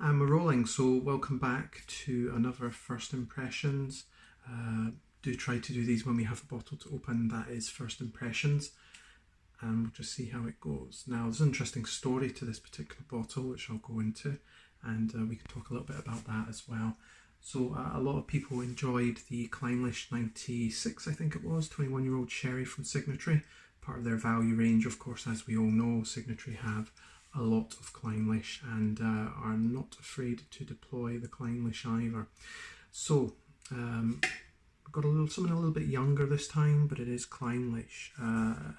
And we're rolling, so welcome back to another First Impressions. Do try to do these when we have a bottle to open that is First Impressions, and we'll just see how it goes. Now, there's an interesting story to this particular bottle, which I'll go into, and we can talk a little bit about that as well. So a lot of people enjoyed the Clynelish 96, I think it was, 21-year-old sherry from Signatory, part of their value range. Of course, as we all know, Signatory have a lot of Clynelish and are not afraid to deploy the Clynelish either. So we've got something a little bit younger this time, but it is Clynelish. A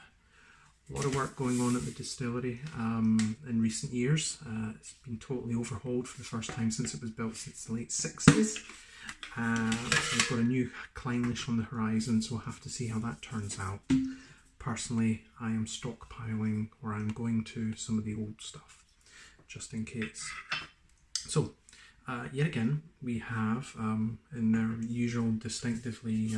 lot of work going on at the distillery in recent years. It's been totally overhauled for the first time since it was built, since the late 60s. So we've got a new Clynelish on the horizon, so we'll have to see how that turns out. Personally, I am stockpiling, or I'm going to, some of the old stuff, just in case. So, yet again, we have, in their usual distinctively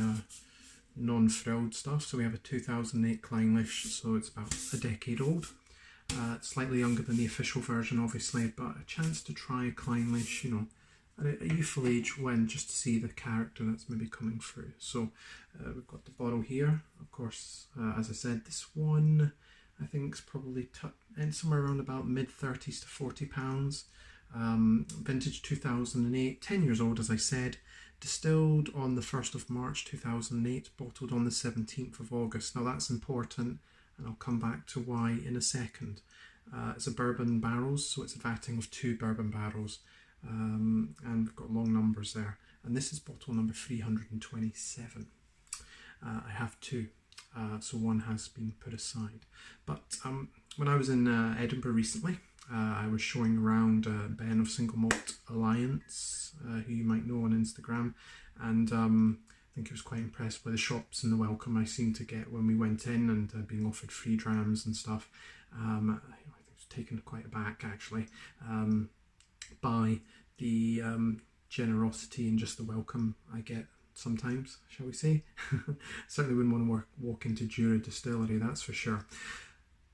non-frilled stuff, so we have a 2008 Clynelish, so it's about a decade old. Slightly younger than the official version, obviously, but a chance to try a Clynelish, you know, at a youthful age when, just to see the character that's maybe coming through. So we've got the bottle here. Of course, as I said, this one I think is probably somewhere around about mid-30s to £40. Vintage 2008, 10 years old, as I said. Distilled on the 1st of March 2008, bottled on the 17th of August. Now that's important, and I'll come back to why in a second. It's a bourbon barrels, so it's a vatting of 2 bourbon barrels. And we've got long numbers there, and this is bottle number 327. I have 2, so one has been put aside. But when I was in Edinburgh recently, I was showing around Ben of Single Malt Alliance, who you might know on Instagram, and I think he was quite impressed by the shops and the welcome I seemed to get when we went in, and being offered free drams and stuff. I was taken quite aback, actually, by the generosity and just the welcome I get sometimes, shall we say. Certainly wouldn't want to walk into Jura Distillery, that's for sure.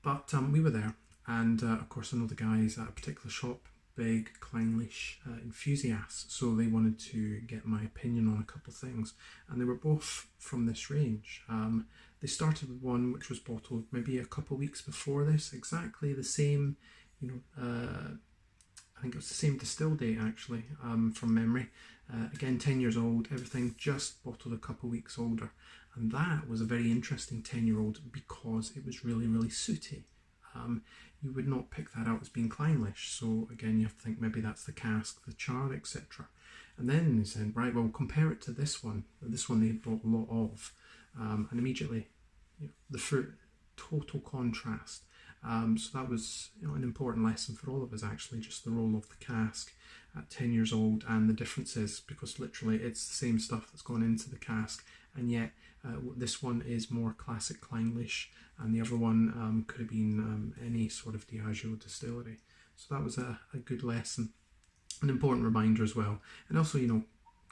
But we were there, and of course I know the guys at a particular shop, big Clynelish enthusiasts, so they wanted to get my opinion on a couple of things, and they were both from this range. They started with one which was bottled maybe a couple of weeks before this, exactly the same, you know, I think it was the same distill date actually, from memory. Again, 10 years old, everything just bottled a couple of weeks older. And that was a very interesting 10-year-old because it was really, really sooty. You would not pick that out as being Clynelish. So again, you have to think maybe that's the cask, the char, etc. And then they said, right, well, compare it to this one. This one they bought a lot of. And immediately, you know, the fruit, total contrast. So that was, you know, an important lesson for all of us, actually, just the role of the cask at 10 years old and the differences, because literally it's the same stuff that's gone into the cask, and yet this one is more classic Clynelish, and the other one could have been any sort of Diageo distillery. So that was a good lesson, an important reminder as well, and also, you know,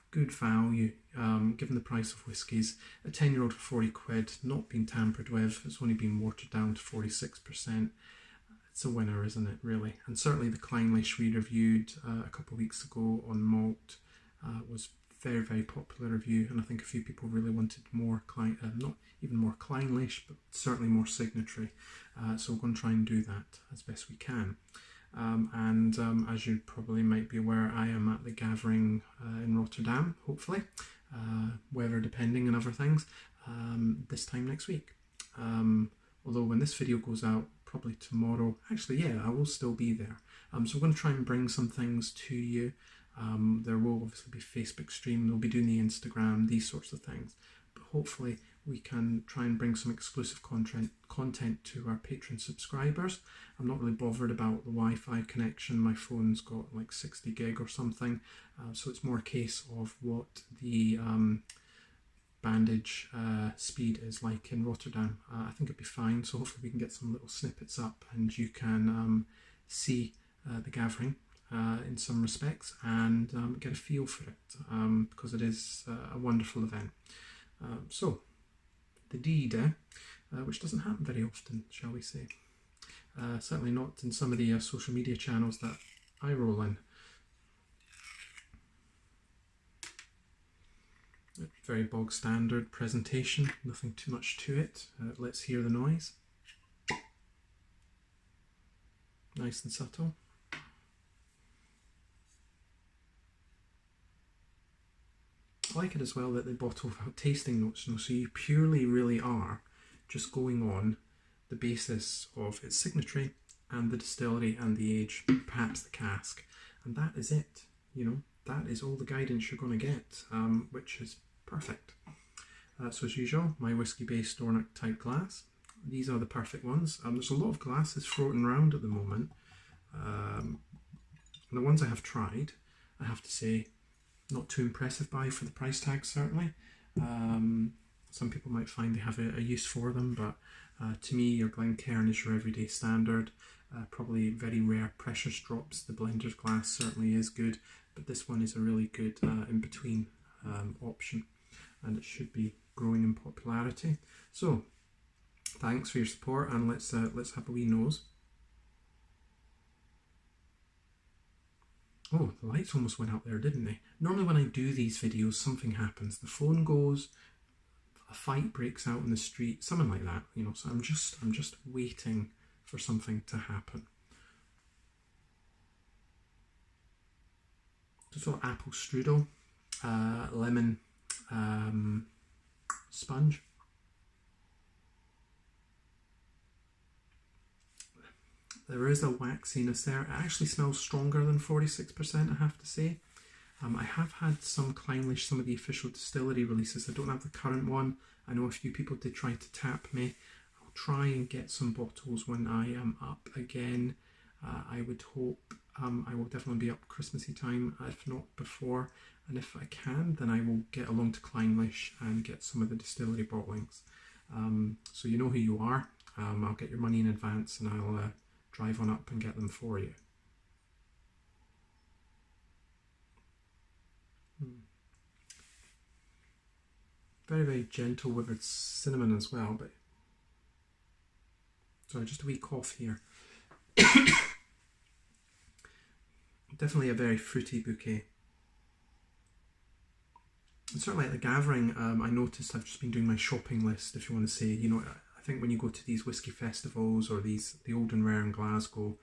good value, given the price of whiskies. A 10-year-old for 40 quid, not been tampered with, it's only been watered down to 46%. It's a winner, isn't it, really? And certainly the Clynelish we reviewed a couple of weeks ago on malt was very, very popular review, and I think a few people really wanted more, not even more Clynelish, but certainly more Signatory. So we're going to try and do that as best we can. As you probably might be aware, I am at the gathering in Rotterdam, hopefully, weather depending and other things, this time next week. Although when this video goes out, probably tomorrow, actually, yeah, I will still be there. So we're going to try and bring some things to you. There will obviously be Facebook stream, we'll be doing the Instagram, these sorts of things. But hopefully we can try and bring some exclusive content to our Patreon subscribers. I'm not really bothered about the Wi-Fi connection. My phone's got like 60 gig or something, so it's more a case of what the bandage speed is like in Rotterdam. I think it'd be fine, so hopefully we can get some little snippets up and you can see the gathering in some respects and get a feel for it, because it is a wonderful event. So the deed, which doesn't happen very often, shall we say. Certainly not in some of the social media channels that I roll in. Very bog standard presentation, nothing too much to it. Let's hear the noise. Nice and subtle. I like it as well that they bottle without tasting notes, you know, so you purely really are just going on the basis of its signatory and the distillery and the age, perhaps the cask, and that is it. You know, that is all the guidance you're going to get, which is perfect. So as usual, my whiskey-based Dornoch type glass. These are the perfect ones. There's a lot of glasses floating around at the moment. The ones I have tried, I have to say, not too impressive by for the price tag, certainly. Some people might find they have a use for them, but to me, your Glencairn is your everyday standard. Probably very rare precious drops. The blender's glass certainly is good, but this one is a really good in-between option, and it should be growing in popularity. So, thanks for your support, and let's have a wee nose. Oh, the lights almost went out there, didn't they? Normally when I do these videos, something happens. The phone goes, a fight breaks out in the street, something like that, you know. So I'm just waiting for something to happen. Just sort of apple strudel, lemon sponge. There is a waxiness there. It actually smells stronger than 46%, I have to say. I have had some Clynelish, some of the official distillery releases. I don't have the current one. I know a few people did try to tap me. I'll try and get some bottles when I am up again. I would hope I will definitely be up Christmassy time, if not before. And if I can, then I will get along to Clynelish and get some of the distillery bottlings. So you know who you are. I'll get your money in advance and I'll drive on up and get them for you. Very, very gentle withered cinnamon as well, but sorry, just a wee cough here. Definitely a very fruity bouquet. And certainly at the gathering, I noticed I've just been doing my shopping list, if you want to say, you know, I think when you go to these whisky festivals or the Old and Rare in Glasgow,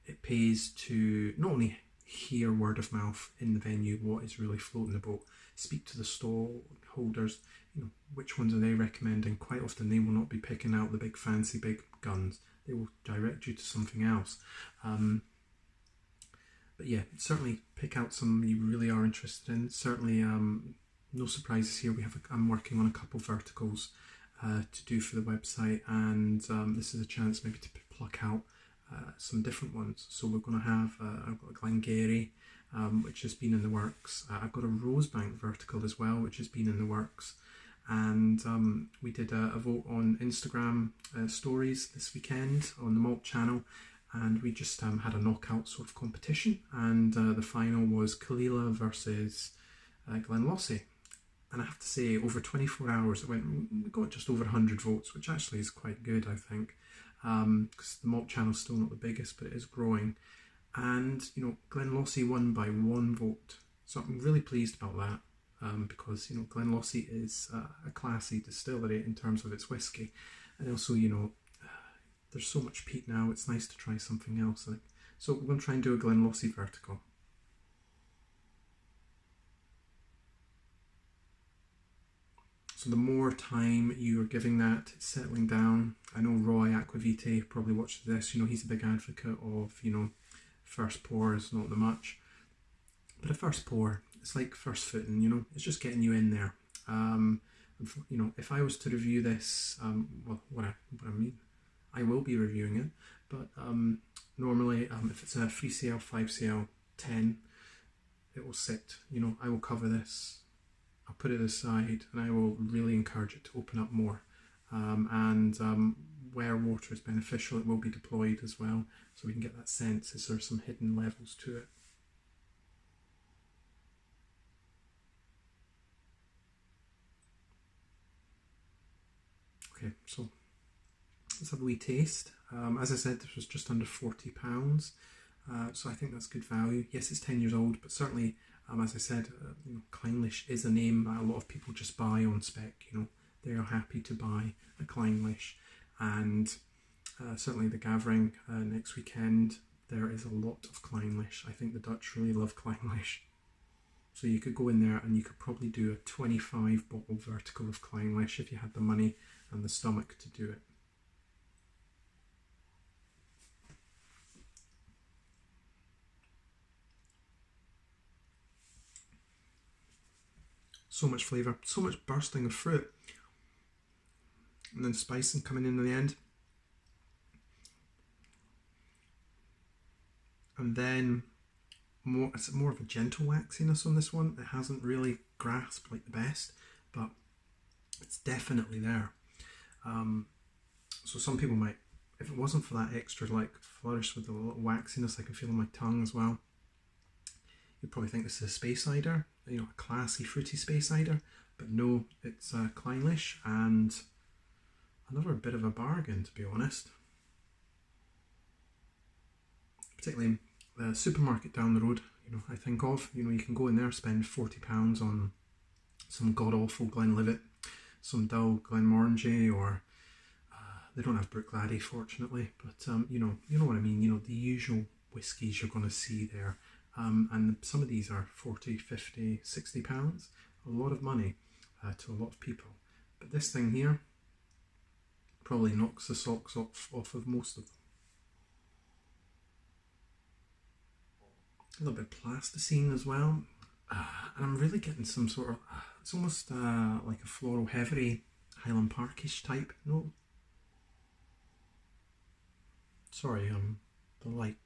it pays to not only hear word of mouth in the venue, what is really floating the boat, speak to the stall holders, you know, which ones are they recommending. Quite often they will not be picking out the big fancy big guns, they will direct you to something else. But yeah, certainly pick out some you really are interested in. Certainly no surprises here. I'm working on a couple verticals to do for the website, and this is a chance maybe to pluck out some different ones. So we're going to have I've got a Glengarry, which has been in the works. I've got a Rosebank vertical as well, which has been in the works, and we did a vote on Instagram stories this weekend on the Malt channel, and we just had a knockout sort of competition, and the final was Kalila versus Glenlossie. And I have to say, over 24 hours, we got just over 100 votes, which actually is quite good, I think, because the Malt channel is still not the biggest, but it is growing. And, you know, Glenlossie won by 1 vote. So I'm really pleased about that, because, you know, Glenlossie is a classy distillery in terms of its whiskey. And also, you know, there's so much peat now, it's nice to try something else. So we're going to try and do a Glenlossie vertical. So the more time you are giving that, it's settling down. I know Roy Aquavite probably watched this, you know, he's a big advocate of, you know, first pour is not that much. But a first pour, it's like first footing, you know, it's just getting you in there. You know, if I was to review this, well, what I mean, I will be reviewing it, but normally if it's a 3CL, 5CL, 10, it will sit, you know, I will cover this, I'll put it aside, and I will really encourage it to open up more. Where water is beneficial, it will be deployed as well, so we can get that sense, is there some hidden levels to it. Okay, so let's have a wee taste. As I said, this was just under £40. So I think that's good value. Yes, it's 10 years old, but certainly, as I said, Clynelish is a name that a lot of people just buy on spec. They are happy to buy a Clynelish, and certainly the Gathering next weekend, there is a lot of Clynelish. I think the Dutch really love Clynelish. So you could go in there and you could probably do a 25 bottle vertical of Clynelish if you had the money and the stomach to do it. So much flavour, so much bursting of fruit, and then spicing coming in the end. And then it's more of a gentle waxiness on this one. It hasn't really grasped like the best, but it's definitely there. So some people might, if it wasn't for that extra like flourish with a little waxiness I can feel on my tongue as well, you'd probably think this is a space cider, a classy fruity space cider, but no, it's Clynelish, and another bit of a bargain, to be honest. Particularly the supermarket down the road, I think of, you can go in there, spend £40 on some god-awful Glenlivet, some dull Glenmorangie, or they don't have Brookladdy, fortunately, but you know what I mean, the usual whiskies you're going to see there. And some of these are 40, 50, 60 pounds, a lot of money to a lot of people. But this thing here probably knocks the socks off of most of them. A little bit of plasticine as well, and I'm really getting some sort of, it's almost like a floral heathery Highland Parkish type note. Sorry, the light.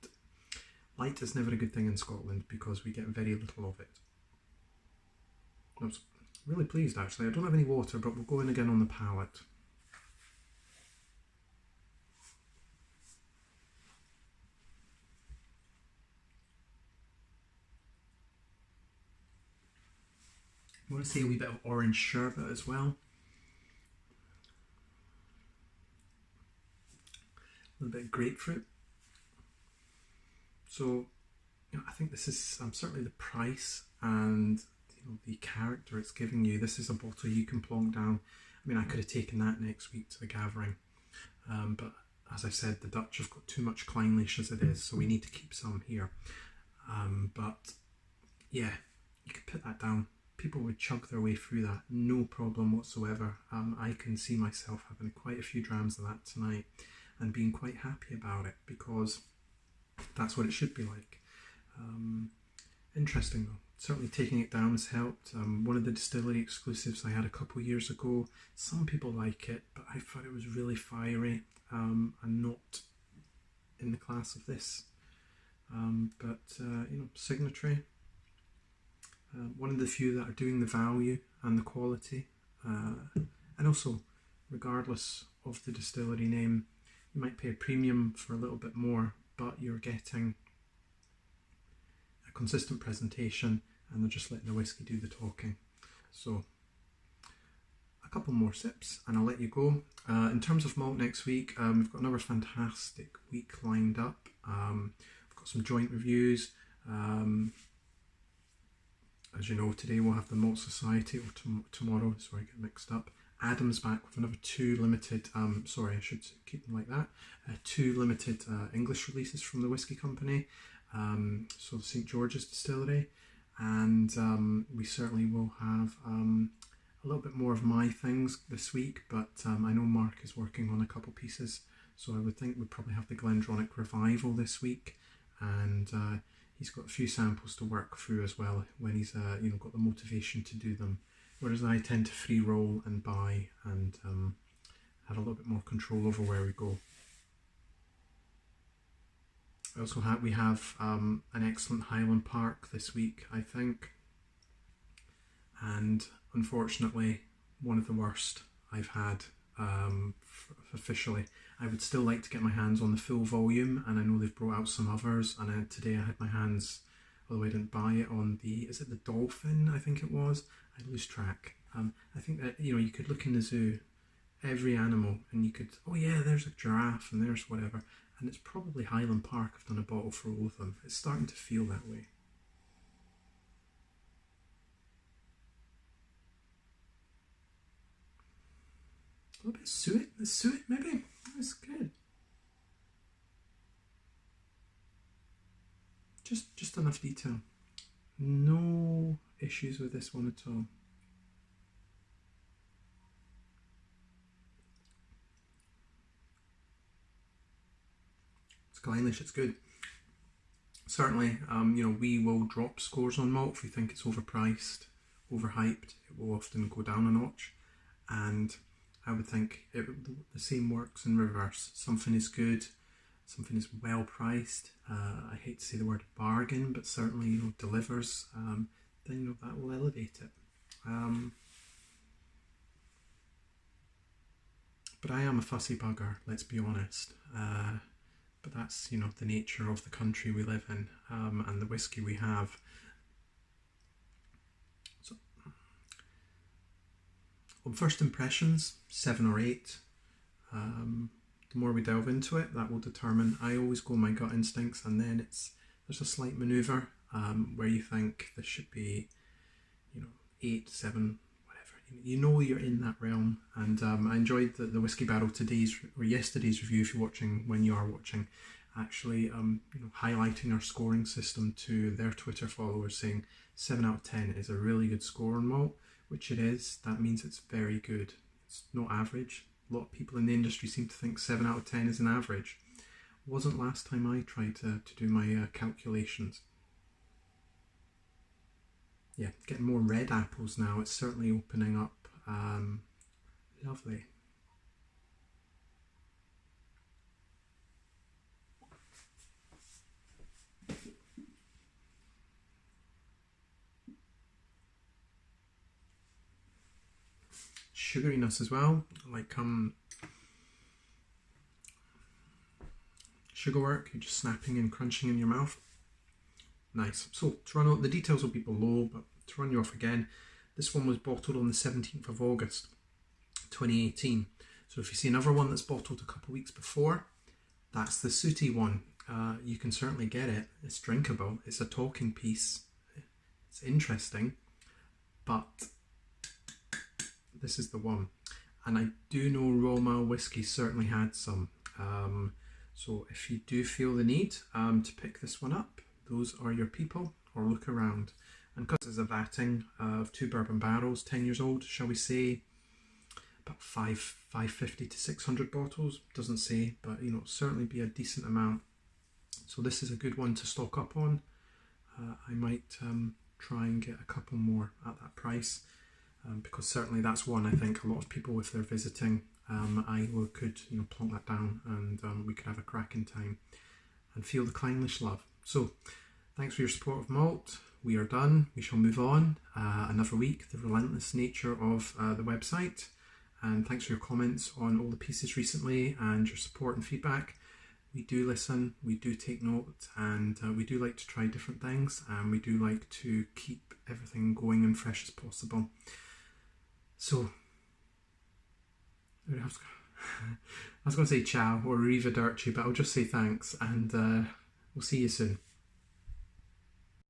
Light is never a good thing in Scotland because we get very little of it. I was really pleased actually. I don't have any water, but we'll go in again on the palate. I want to see a wee bit of orange sherbet as well. A little bit of grapefruit. So, I think this is certainly the price and the character it's giving you. This is a bottle you can plonk down. I mean, I could have taken that next week to the Gathering, but as I said, the Dutch have got too much Clynelish as it is, so we need to keep some here. But yeah, you could put that down. People would chug their way through that, no problem whatsoever. I can see myself having quite a few drams of that tonight and being quite happy about it, because that's what it should be like. Interesting though, certainly taking it down has helped. One of the distillery exclusives I had a couple of years ago, some people like it, but I thought it was really fiery and not in the class of this. Signatory, one of the few that are doing the value and the quality, and also regardless of the distillery name, you might pay a premium for a little bit more, but you're getting a consistent presentation and they're just letting the whiskey do the talking. So a couple more sips and I'll let you go. In terms of malt next week, we've got another fantastic week lined up. We've got some joint reviews. As you know, today we'll have the Malt Society, or tomorrow, sorry, I get mixed up. Adam's back with another two limited, sorry, I should keep them like that, two limited English releases from the Whisky Company, so St George's Distillery, and we certainly will have a little bit more of my things this week, but I know Mark is working on a couple pieces, so I would think we'd probably have the Glendronach Revival this week, and he's got a few samples to work through as well when he's got the motivation to do them. Whereas I tend to free roll and buy and have a little bit more control over where we go. Also we have an excellent Highland Park this week, I think, and unfortunately one of the worst I've had officially. I would still like to get my hands on the full volume, and I know they've brought out some others, and today I had my hands, although I didn't buy it, on the, is it the Dolphin, I think it was? I lose track. I think that, you could look in the zoo, every animal, and you could, oh yeah, there's a giraffe and there's whatever, And it's probably Highland Park I've done a bottle for all of them. It's starting to feel that way. A little bit of suet. The suet maybe. That's good. Just enough detail. No issues with this one at all. It's Clynelish, it's good. Certainly, you know, we will drop scores on malt if we think it's overpriced, overhyped. It will often go down a notch, and I would think the same works in reverse. Something is good, something is well priced. I hate to say the word bargain, but certainly, you know, delivers. Then, you know, that will elevate it. But I am a fussy bugger, let's be honest. But that's, you know, the nature of the country we live in, and the whiskey we have. So, on first impressions, 7 or 8. The more we delve into it, that will determine. I always go my gut instincts, and then there's a slight manoeuvre where you think this should be, you know, 8, 7, whatever. You know you're in that realm. And I enjoyed the Whiskey Barrel yesterday's review, if you're watching, when you are watching, actually you know, highlighting our scoring system to their Twitter followers, saying 7 out of 10 is a really good score on malt, which it is. That means it's very good. It's not average. A lot of people in the industry seem to think 7 out of 10 is an average. Wasn't last time I tried to do my calculations. Yeah, getting more red apples now. It's certainly opening up. Lovely. Sugariness as well, like sugar work, you're just snapping and crunching in your mouth. Nice. So to run out, the details will be below, but to run you off again, this one was bottled on the 17th of August 2018. So if you see another one that's bottled a couple of weeks before, that's the sooty one. You can certainly get it. It's drinkable. It's a talking piece. It's interesting, but this is the one. And I do know Royal Mile Whiskey certainly had some. So if you do feel the need to pick this one up, those are your people, or look around. And because it's a vatting of 2 bourbon barrels, 10 years old, shall we say, about 550 to 600 bottles, doesn't say, but you know, certainly be a decent amount. So this is a good one to stock up on. I might try and get a couple more at that price, because certainly that's one I think a lot of people, if they're visiting, could, you know, plonk that down, and we could have a cracking time and feel the Clynelish love. So thanks for your support of malt. We are done. We shall move on. Another week, the relentless nature of the website. And thanks for your comments on all the pieces recently and your support and feedback. We do listen, we do take note, and we do like to try different things, and we do like to keep everything going and fresh as possible. So, I was going to say ciao or arrivederci, but I'll just say thanks, and we'll see you soon.